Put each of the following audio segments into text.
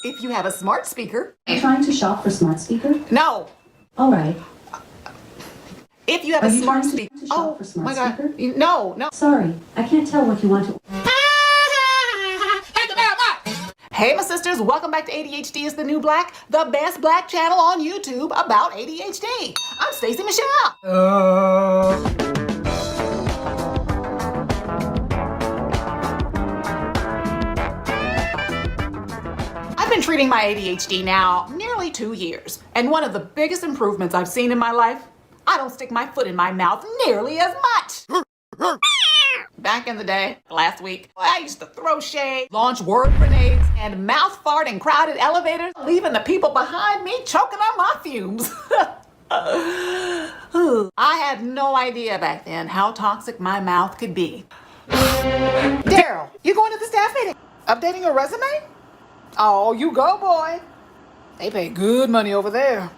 If you have a smart speaker. Are you trying to shop for smart speaker? No. All right. If you have a smart speaker. Oh my God. Speaker? No. Sorry, I can't tell what you want to. Hey, my sisters, welcome back to ADHD is the New Black, the best black channel on YouTube about ADHD. I'm Stacey Michelle. I've been treating my ADHD now nearly 2 years, and one of the biggest improvements I've seen in my life, I don't stick my foot in my mouth nearly as much. Back in the day, last week, I used to throw shade, launch word grenades, and mouth fart in crowded elevators, leaving the people behind me choking on my fumes. I had no idea back then how toxic my mouth could be. Daryl, you going to the staff meeting? Updating your resume? Oh, you go, boy. They pay good money over there.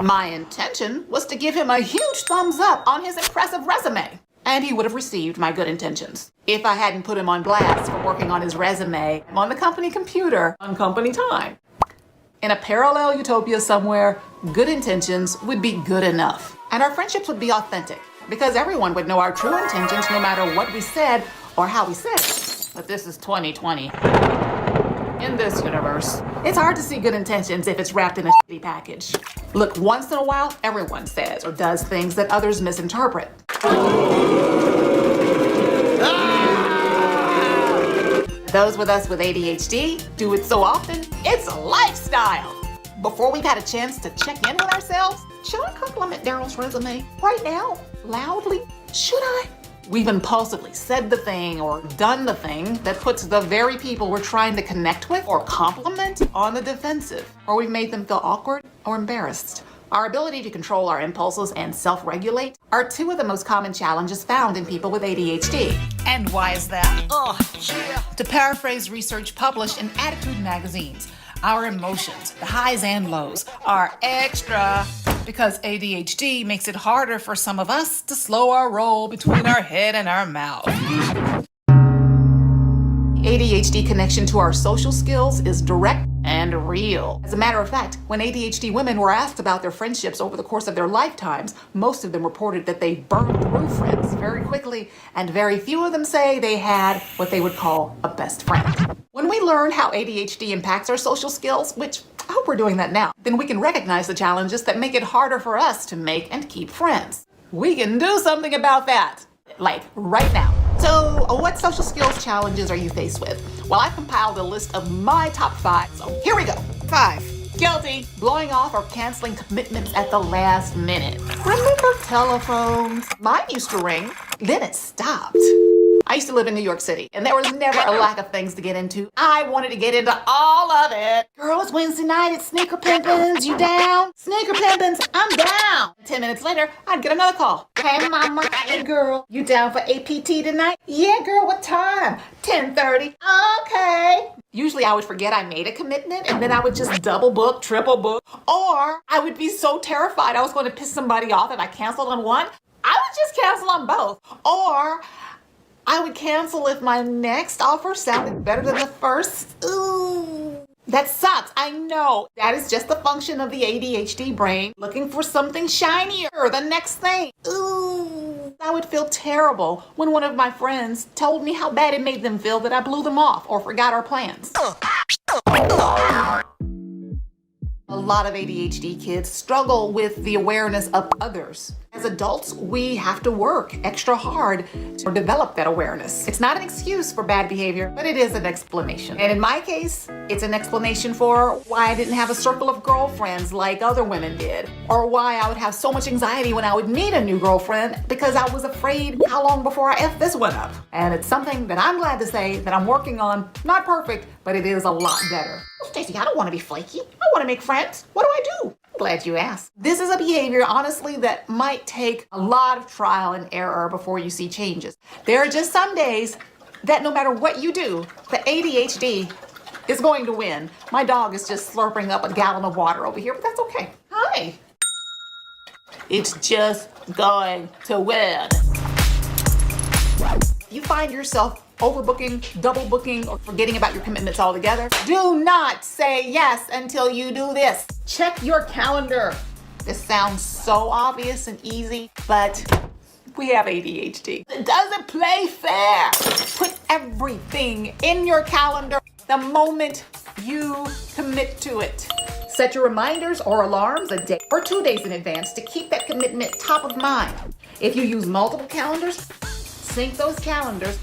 My intention was to give him a huge thumbs up on his impressive resume, and he would have received my good intentions if I hadn't put him on blast for working on his resume on the company computer on company time. In a parallel utopia somewhere, good intentions would be good enough, and our friendships would be authentic because everyone would know our true intentions no matter what we said or how we said it. But this is 2020. In this universe, it's hard to see good intentions if it's wrapped in a shitty package. Look, once in a while, everyone says or does things that others misinterpret. Those with us with ADHD do it so often, it's a lifestyle. Before we've had a chance to check in with ourselves, should I compliment Daryl's resume right now, loudly? Should I? We've impulsively said the thing or done the thing that puts the very people we're trying to connect with or compliment on the defensive, or we've made them feel awkward or embarrassed. Our ability to control our impulses and self-regulate are two of the most common challenges found in people with ADHD. And why is that? To paraphrase research published in Attitude magazines, our emotions, the highs and lows, are extra because ADHD makes it harder for some of us to slow our roll between our head and our mouth. ADHD connection to our social skills is direct and real. As a matter of fact, when ADHD women were asked about their friendships over the course of their lifetimes, most of them reported that they burned through friends very quickly, and very few of them say they had what they would call a best friend. When we learn how ADHD impacts our social skills, which I hope we're doing that now, then we can recognize the challenges that make it harder for us to make and keep friends. We can do something about that, like right now. So, what social skills challenges are you faced with? Well, I've compiled a list of my top 5, so here we go. 5. Guilty. Blowing off or canceling commitments at the last minute. Remember telephones? Mine used to ring, then it stopped. I used to live in New York City, and there was never a lack of things to get into. I wanted to get into all of it. Girl, it's Wednesday night, it's Sneaker Pimpins, you down? Sneaker Pimpins, I'm down. 10 minutes later, I'd get another call. Hey, mama, hey, girl, you down for APT tonight? Yeah, girl, what time? 10:30. Okay. Usually I would forget I made a commitment, and then I would just double book, triple book, or I would be so terrified I was going to piss somebody off that I canceled on one, I would just cancel on both. Or I would cancel if my next offer sounded better than the first. Ooh, that sucks. I know. That is just the function of the ADHD brain looking for something shinier, the next thing. Ooh, I would feel terrible when one of my friends told me how bad it made them feel that I blew them off or forgot our plans. A lot of ADHD kids struggle with the awareness of others. As adults, we have to work extra hard to develop that awareness. It's not an excuse for bad behavior, but it is an explanation. And in my case, it's an explanation for why I didn't have a circle of girlfriends like other women did, or why I would have so much anxiety when I would meet a new girlfriend because I was afraid how long before I F this one up. And it's something that I'm glad to say that I'm working on. Not perfect, but it is a lot better. Well, Stacey, I don't want to be flaky. I want to make friends. What do I do? Glad you asked. This is a behavior, honestly, that might take a lot of trial and error before you see changes. There are just some days that no matter what you do, the ADHD is going to win. My dog is just slurping up a gallon of water over here, but that's okay. Hi. It's just going to win. You find yourself overbooking, double booking, or forgetting about your commitments altogether. Do not say yes until you do this. Check your calendar. This sounds so obvious and easy, but we have ADHD. It doesn't play fair. Put everything in your calendar the moment you commit to it. Set your reminders or alarms a day or 2 days in advance to keep that commitment top of mind. If you use multiple calendars, sync those calendars.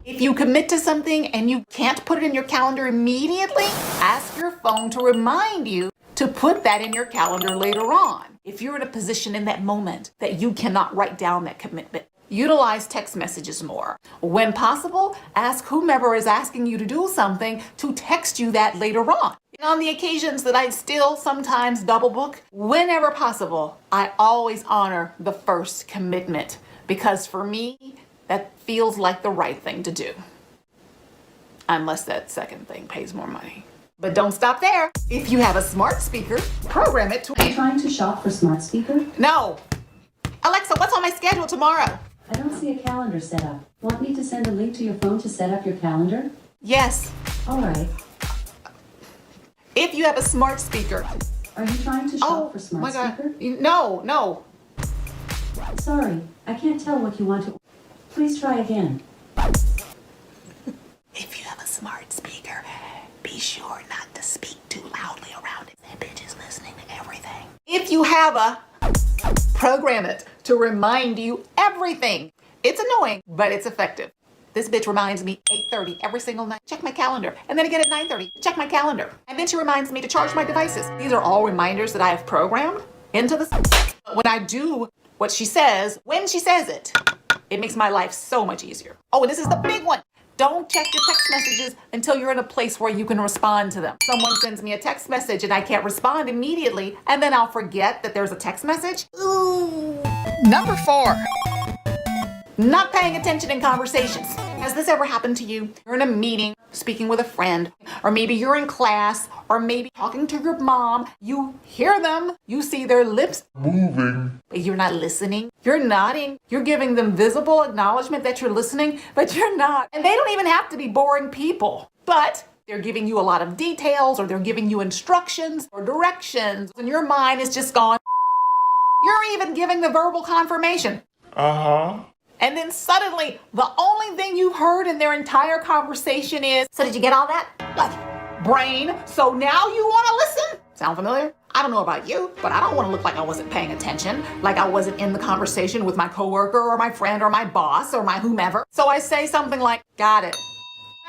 If you commit to something and you can't put it in your calendar immediately, ask your phone to remind you to put that in your calendar later on. If you're in a position in that moment that you cannot write down that commitment, utilize text messages more. When possible, ask whomever is asking you to do something to text you that later on. And on the occasions that I still sometimes double book, whenever possible, I always honor the first commitment because for me, that feels like the right thing to do. Unless that second thing pays more money. But don't stop there. If you have a smart speaker, program it to... Are you trying to shop for smart speaker? No. Alexa, what's on my schedule tomorrow? I don't see a calendar set up. Want me to send a link to your phone to set up your calendar? Yes. All right. If you have a smart speaker. Are you trying to shop for smart speaker? No. Sorry, I can't tell what you want to... Please try again. If you have a smart speaker, be sure not to speak too loudly around it. That bitch is listening to everything. If you have a... program it to remind you everything. It's annoying, but it's effective. This bitch reminds me 8:30 every single night. Check my calendar. And then again at 9:30. Check my calendar. And then she reminds me to charge my devices. These are all reminders that I have programmed into the... When I do what she says, when she says it, it makes my life so much easier. Oh, and this is the big one. Don't check your text messages until you're in a place where you can respond to them. Someone sends me a text message and I can't respond immediately, and then I'll forget that there's a text message. Ooh. Number 4, not paying attention in conversations. Has this ever happened to you? You're in a meeting, speaking with a friend, or maybe you're in class, or maybe talking to your mom. You hear them, you see their lips moving, but you're not listening. You're nodding. You're giving them visible acknowledgement that you're listening, but you're not. And they don't even have to be boring people, but they're giving you a lot of details, or they're giving you instructions or directions, and your mind is just gone. You're even giving the verbal confirmation. And then suddenly, the only thing you've heard in their entire conversation is, so did you get all that? Like, brain, so now you want to listen? Sound familiar? I don't know about you, but I don't want to look like I wasn't paying attention, like I wasn't in the conversation with my coworker or my friend or my boss or my whomever. So I say something like, got it.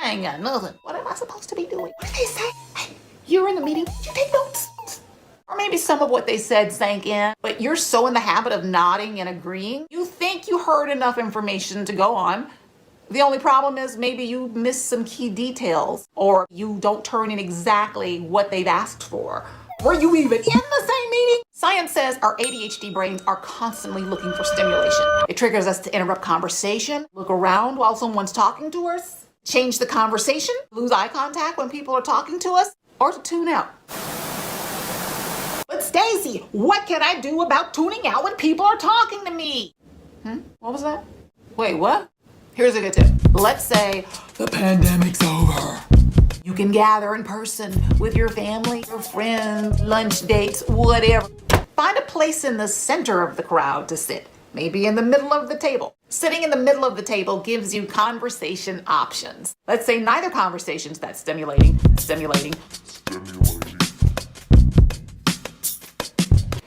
I ain't got nothing. What am I supposed to be doing? What did they say? Hey, you're in the meeting. Did you take notes? Or maybe some of what they said sank in, but you're so in the habit of nodding and agreeing, you think you heard enough information to go on. The only problem is maybe you missed some key details, or you don't turn in exactly what they've asked for. Were you even in the same meeting? Science says our ADHD brains are constantly looking for stimulation. It triggers us to interrupt conversation, look around while someone's talking to us, change the conversation, lose eye contact when people are talking to us, or to tune out. But Stacy, what can I do about tuning out when people are talking to me? What was that? Wait, what? Here's a good tip. Let's say the pandemic's over. You can gather in person with your family, your friends, lunch dates, whatever. Find a place in the center of the crowd to sit, maybe in the middle of the table. Sitting in the middle of the table gives you conversation options. Let's say neither conversation's that stimulating.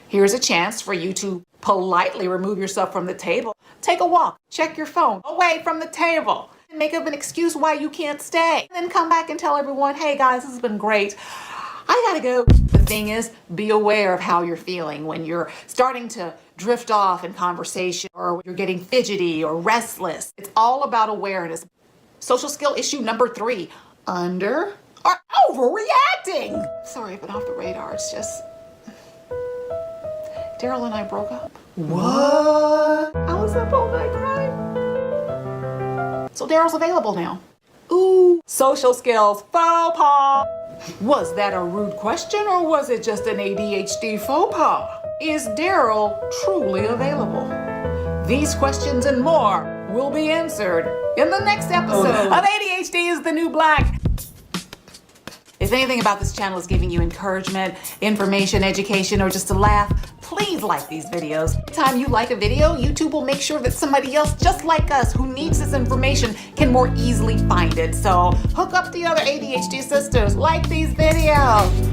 Here's a chance for you to politely remove yourself from the table. Take a walk, check your phone, away from the table. Make up an excuse why you can't stay. And then come back and tell everyone, hey guys, this has been great. I gotta go. The thing is, be aware of how you're feeling when you're starting to drift off in conversation, or you're getting fidgety or restless. It's all about awareness. Social skill issue number 3, under or overreacting. Sorry, I've been off the radar. It's just... Daryl and I broke up. What? I was up all night crying. So Daryl's available now. Ooh, social skills faux pas. Was that a rude question, or was it just an ADHD faux pas? Is Daryl truly available? These questions and more will be answered in the next episode of ADHD is the New Black. If anything about this channel is giving you encouragement, information, education, or just a laugh, please like these videos. Anytime you like a video, YouTube will make sure that somebody else just like us who needs this information can more easily find it. So hook up the other ADHD sisters, like these videos.